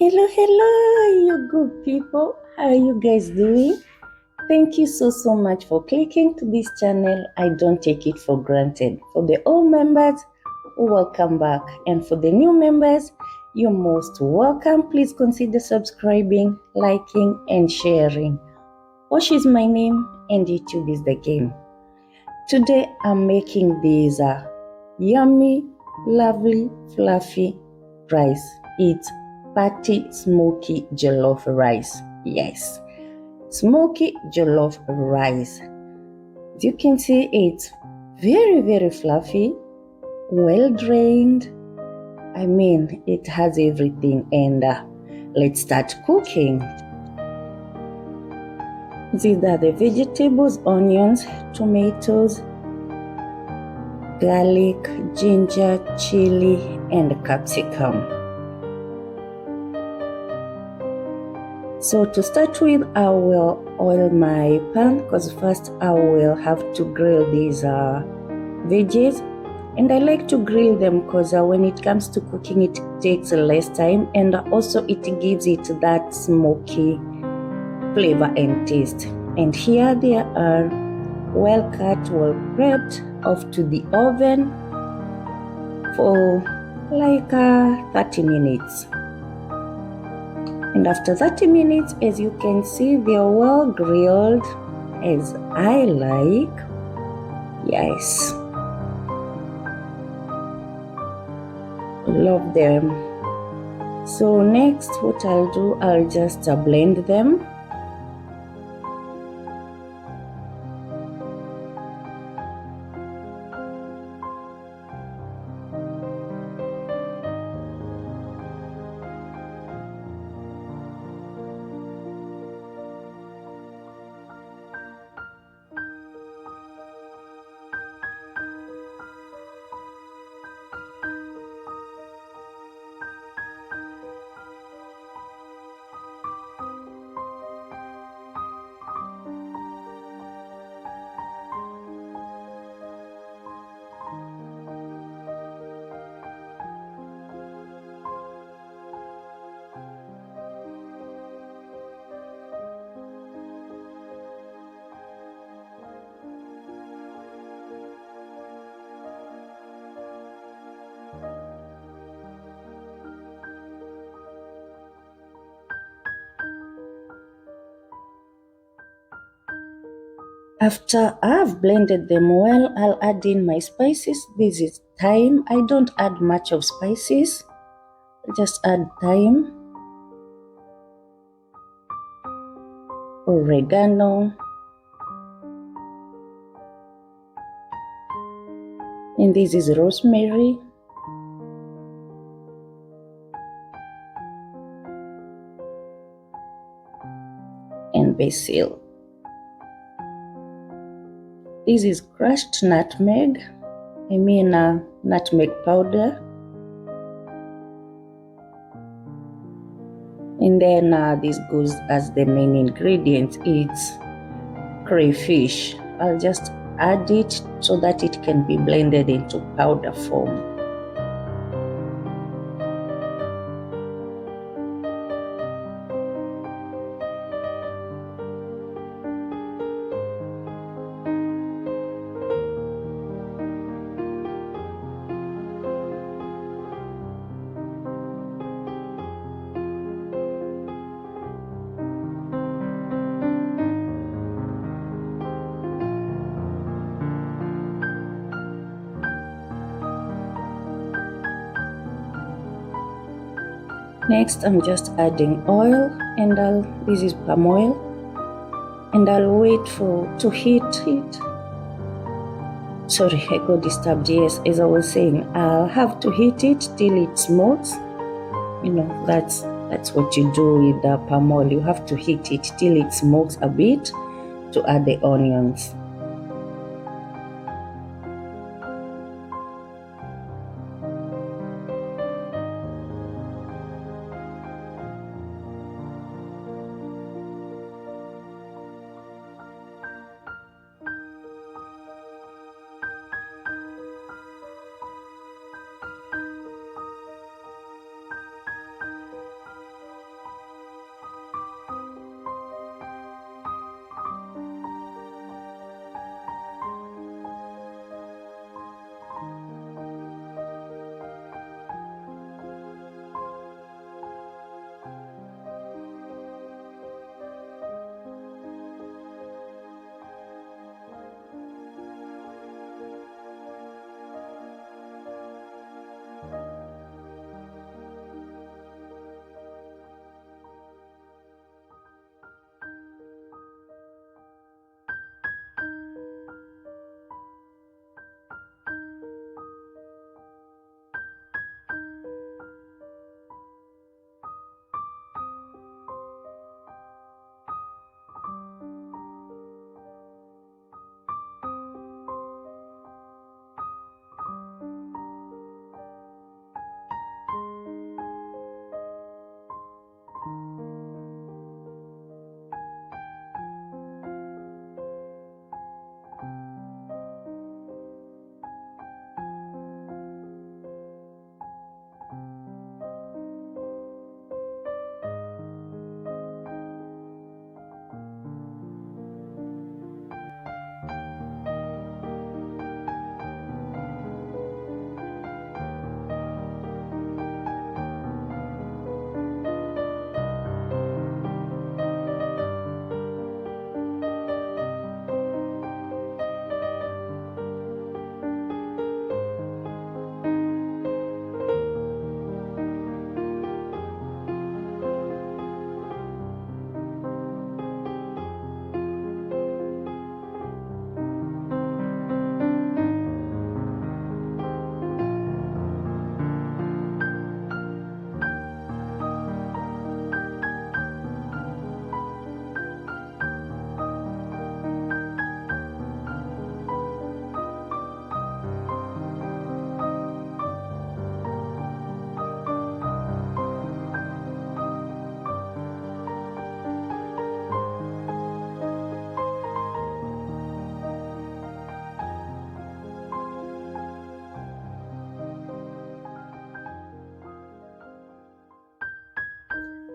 Hello, you good people. How are you guys doing? Thank you so much for clicking to this channel. I don't take it for granted. For the old members, welcome back. And for the new members, you're most welcome. Please consider subscribing, liking, and sharing. Osh is my name, and YouTube is the game. Today, I'm making this yummy, lovely, fluffy rice. It's Patty Smoky Jollof rice. Yes, Smoky Jollof rice. As you can see, it's very fluffy, well drained. I mean, it has everything. And let's start cooking. These are the vegetables: onions, tomatoes, garlic, ginger, chili, and capsicum. So to start with, I will oil my pan because first I will have to grill these veggies. And I like to grill them because when it comes to cooking, it takes less time, and also it gives it that smoky flavor and taste. And here they are, well cut, well prepped, off to the oven for like 30 minutes. And after 30 minutes, as you can see, they're well grilled as I like. Yes, love them. So next, what I'll do, I'll just blend them. After I've blended them well, I'll add in my spices. This is thyme. I don't add much of spices. Just add thyme, oregano, and this is rosemary, and basil. This is crushed nutmeg, nutmeg powder. And then this goes as the main ingredient. It's crayfish. I'll just add it so that it can be blended into powder form. Next, I'm just adding oil, and this is palm oil, and I'll wait to heat it. Sorry, I got disturbed. Yes, as I was saying, I'll have to heat it till it smokes. That's what you do with the palm oil. You have to heat it till it smokes a bit to add the onions.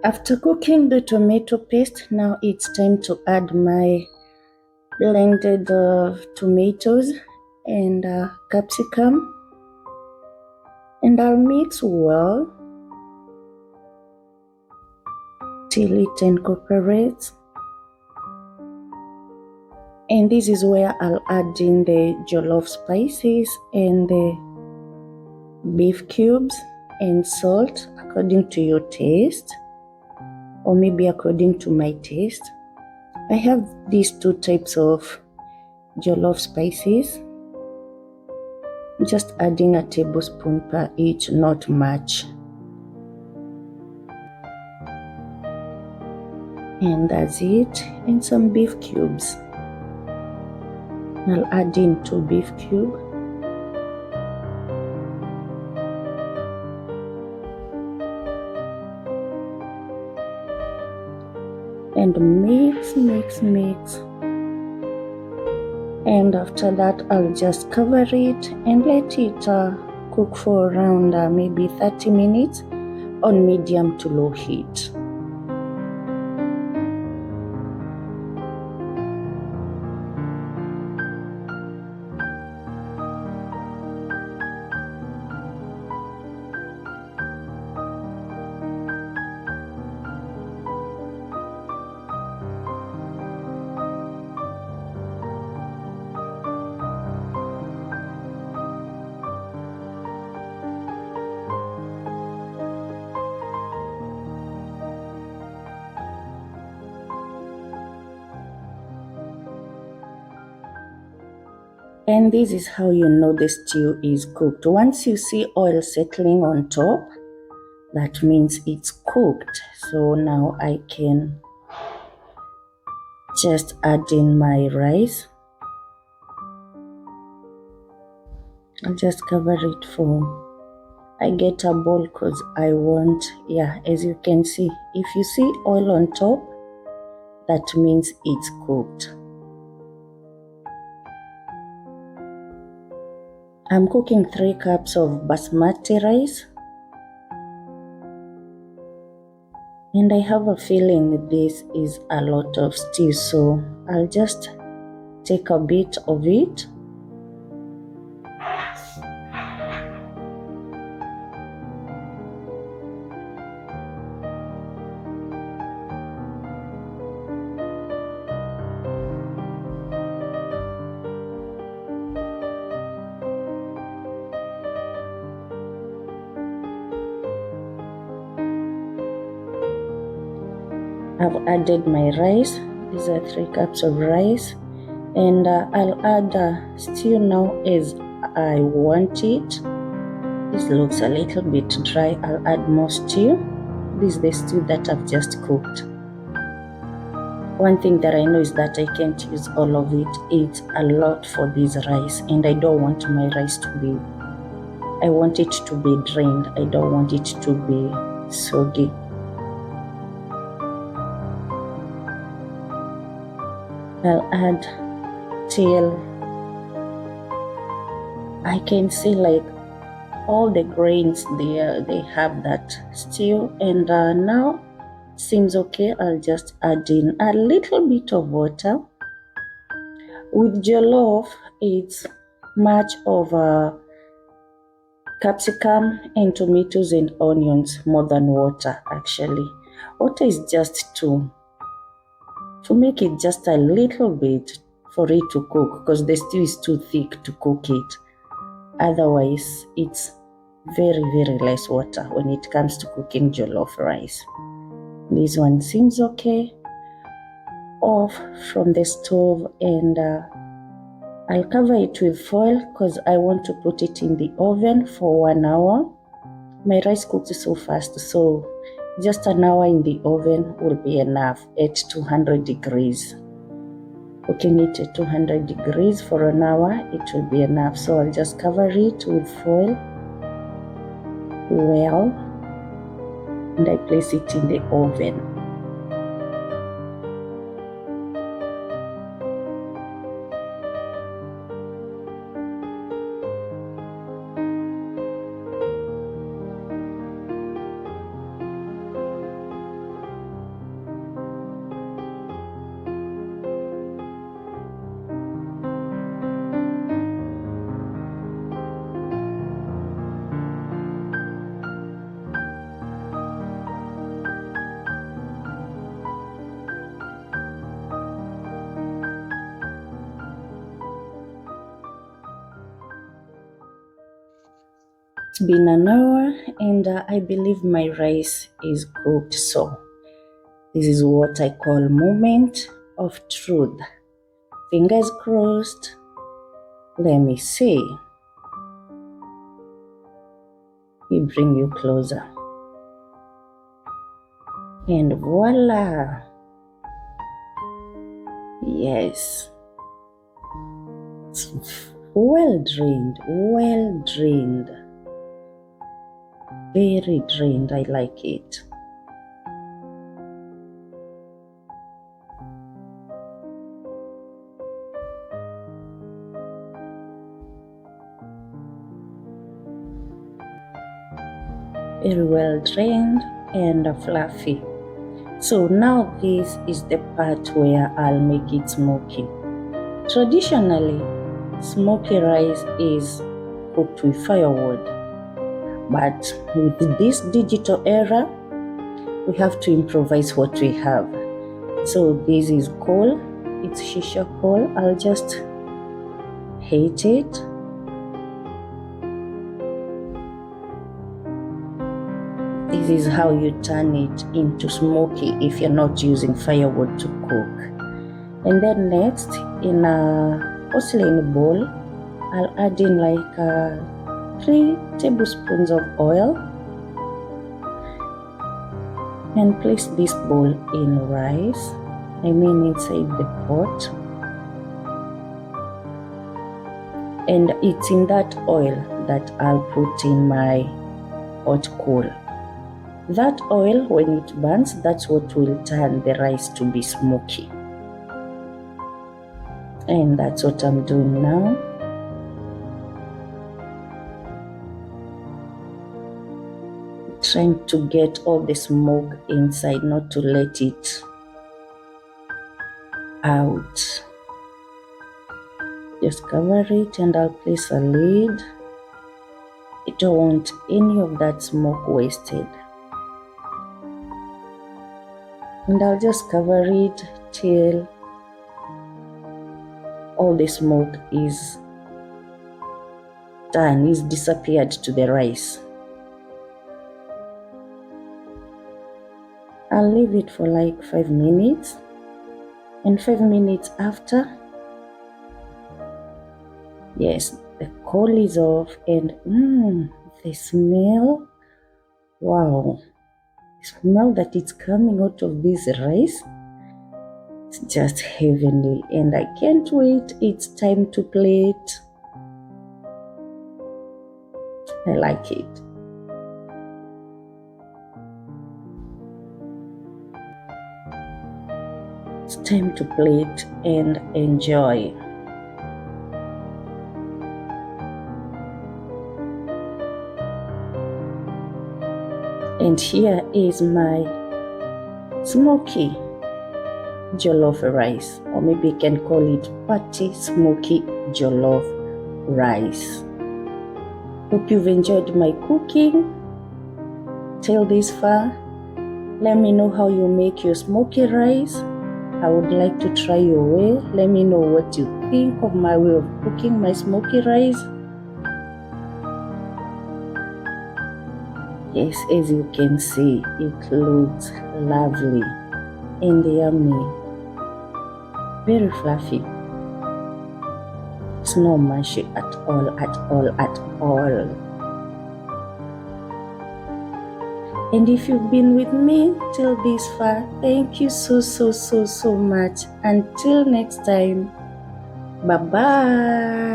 After cooking the tomato paste, now it's time to add my blended tomatoes and capsicum, and I'll mix well till it incorporates. And this is where I'll add in the jollof spices and the beef cubes and salt according to your taste, or maybe according to my taste. I have these two types of jollof spices, just adding a tablespoon per each, not much. And that's it. And some beef cubes. I'll add in 2 beef cubes. And mix. And after that, I'll just cover it and let it cook for around maybe 30 minutes on medium to low heat. And this is how you know the stew is cooked. Once you see oil settling on top, that means it's cooked. So now I can just add in my rice. I'll just cover it I get a bowl because I want, as you can see, if you see oil on top, that means it's cooked. I'm cooking 3 cups of basmati rice, and I have a feeling this is a lot of stew, so I'll just take a bit of it. I've added my rice. These are 3 cups of rice, and I'll add stew now as I want it. This looks a little bit dry. I'll add more stew. This is the stew that I've just cooked. One thing that I know is that I can't use all of it. It's a lot for this rice, and I don't want my rice to be, I want it to be drained. I don't want it to be soggy. I'll add till I can see like all the grains there, they have that stew, and now seems okay. I'll just add in a little bit of water. With jollof, it's much of capsicum and tomatoes and onions more than water. Actually, water is just to make it just a little bit for it to cook, because the stew is too thick to cook it. Otherwise, it's very, very less water when it comes to cooking jollof rice. This one seems okay. Off from the stove, and I'll cover it with foil because I want to put it in the oven for 1 hour. My rice cooks so fast, so just an hour in the oven will be enough at 200 degrees. Cooking it at 200 degrees for an hour, it will be enough. So I'll just cover it with foil well, and I place it in the oven. It's been an hour and I believe my rice is cooked. So this is what I call moment of truth. Fingers crossed. Let me see. We bring you closer. And voila. Yes. It's well drained. Very drained. I like it. Very well drained and fluffy. So now this is the part where I'll make it smoky. Traditionally, smoky rice is cooked with firewood, but with this digital era, we have to improvise what we have. So this is coal, it's shisha coal. I'll just heat it. This is how you turn it into smoky if you're not using firewood to cook. And then next, in a porcelain bowl, I'll add in like 3 tablespoons of oil and place this bowl in rice, inside the pot. And it's in that oil that I'll put in my hot coal. That oil, when it burns, that's what will turn the rice to be smoky. And that's what I'm doing now. Trying to get all the smoke inside, not to let it out. Just cover it and I'll place a lid. I don't want any of that smoke wasted. And I'll just cover it till all the smoke is done, is disappeared to the rice. I'll leave it for like 5 minutes, and 5 minutes after, yes, the coal is off and the smell, wow, the smell that is coming out of this rice, it's just heavenly and I can't wait. It's time to plate. I like it. It's time to plate and enjoy. And here is my Smokey Jollof rice, or maybe you can call it Party Smokey Jollof rice. Hope you've enjoyed my cooking till this far. Let me know how you make your smoky rice. I would like to try your way. Let me know what you think of my way of cooking my smoky rice. Yes, as you can see, it looks lovely and yummy. Very fluffy. It's not mushy at all. And if you've been with me till this far, thank you so much. Until next time, bye-bye.